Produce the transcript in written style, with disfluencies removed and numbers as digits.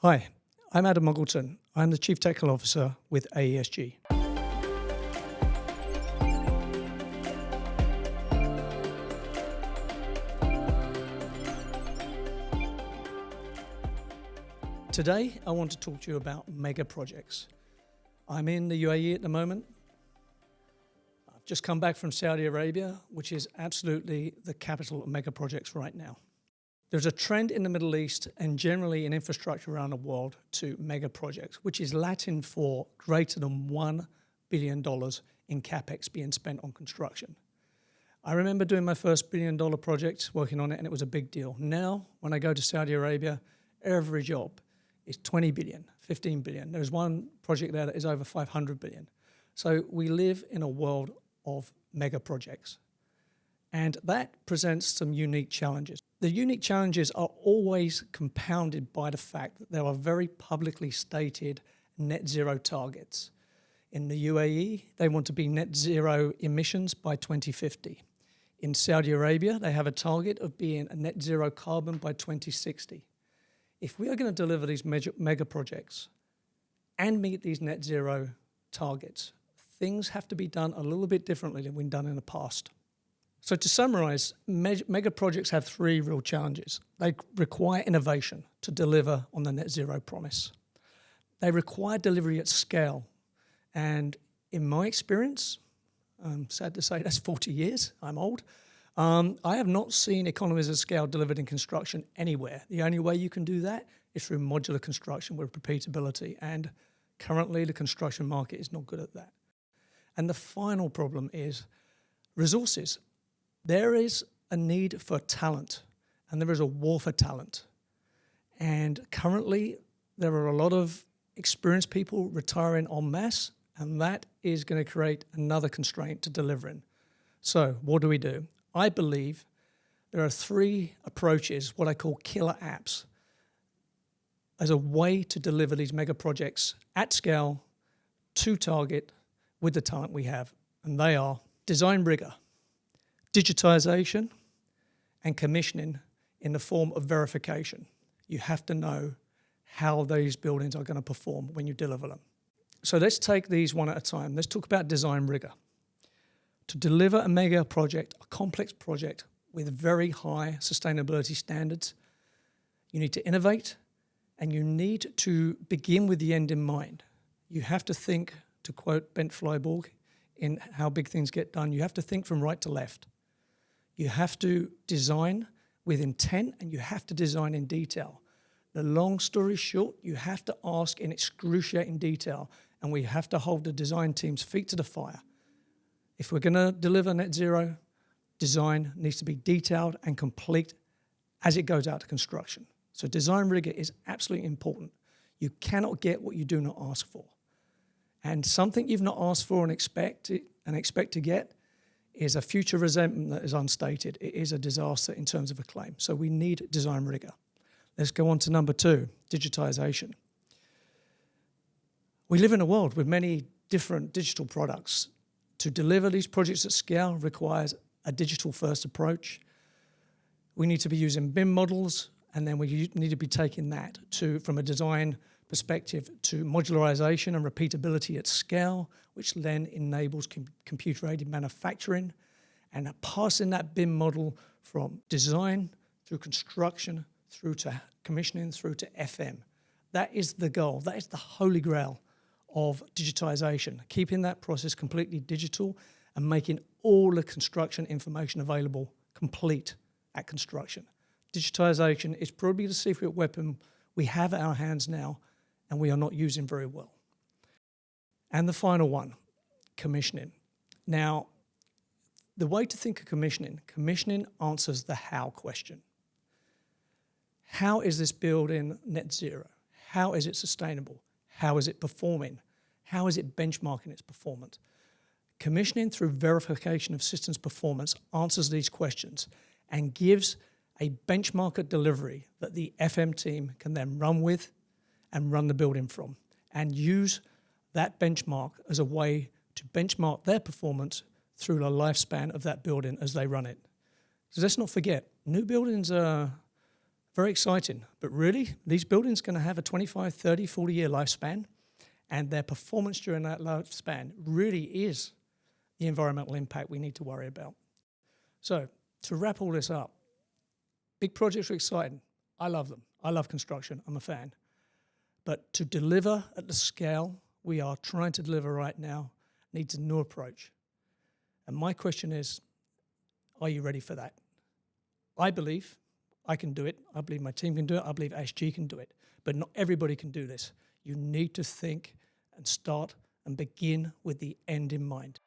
Hi, I'm Adam Muggleton. I'm the Chief Technical Officer with AESG. Today, I want to talk to you about mega projects. I'm in the UAE at the moment. I've just come back from Saudi Arabia, which is absolutely the capital of mega projects right now. There's a trend in the Middle East and generally in infrastructure around the world to mega projects, which is Latin for greater than $1 billion in CapEx being spent on construction. I remember doing my first $1 billion project, working on it, and it was a big deal. Now, when I go to Saudi Arabia, every job is 20 billion, 15 billion. There's one project there that is over 500 billion. So we live in a world of mega projects. And that presents some unique challenges. The unique challenges are always compounded by the fact that there are very publicly stated net zero targets. In the UAE, they want to be net zero emissions by 2050. In Saudi Arabia, they have a target of being a net zero carbon by 2060. If we are going to deliver these mega projects and meet these net zero targets, things have to be done a little bit differently than we've done in the past. So to summarize, mega projects have three real challenges. They require innovation to deliver on the net zero promise. They require delivery at scale. And in my experience, I'm sad to say that's 40 years, I'm old, I have not seen economies of scale delivered in construction anywhere. The only way you can do that is through modular construction with repeatability. And currently the construction market is not good at that. And the final problem is resources. There is a need for talent, and there is a war for talent. And currently, there are a lot of experienced people retiring en masse, and that is going to create another constraint to delivering. So what do we do? I believe there are three approaches, what I call killer apps, as a way to deliver these mega projects at scale, to target, with the talent we have. And they are design rigor, digitization, and commissioning in the form of verification. You have to know how those buildings are going to perform when you deliver them. So let's take these one at a time. Let's talk about design rigor. To deliver a mega project, a complex project with very high sustainability standards, you need to innovate and you need to begin with the end in mind. You have to think, to quote Bent Flyborg, in How Big Things Get Done, you have to think from right to left. You have to design with intent and you have to design in detail. The long story short, you have to ask in excruciating detail, and we have to hold the design team's feet to the fire. If we're going to deliver net zero, design needs to be detailed and complete as it goes out to construction. So design rigor is absolutely important. You cannot get what you do not ask for. And something you've not asked for and expect to get is a future resentment that is unstated. It is a disaster in terms of a claim. So we need design rigor. Let's go on to number two, digitization. We live in a world with many different digital products. To deliver these projects at scale requires a digital-first approach. We need to be using BIM models, and then we need to be taking that from a design perspective to modularization and repeatability at scale, which then enables computer-aided manufacturing, and passing that BIM model from design through construction, through to commissioning, through to FM. That is the goal. That is the holy grail of digitization, keeping that process completely digital and making all the construction information available complete at construction. Digitization is probably the secret weapon we have at our hands now and we are not using very well. And the final one, commissioning. Now, the way to think of commissioning answers the how question. How is this building net zero? How is it sustainable? How is it performing? How is it benchmarking its performance? Commissioning through verification of systems performance answers these questions and gives a benchmark delivery that the FM team can then run with and run the building from, and use that benchmark as a way to benchmark their performance through the lifespan of that building as they run it. So let's not forget, new buildings are Very exciting. But really, these buildings are going to have a 25, 30, 40-year lifespan, and their performance during that lifespan really is the environmental impact we need to worry about. So to wrap all this up, big projects are exciting. I love them. I love construction. I'm a fan. But to deliver at the scale we are trying to deliver right now needs a new approach. And my question is, are you ready for that? I believe I can do it. I believe my team can do it. I believe AESG can do it. But not everybody can do this. You need to think and start and begin with the end in mind.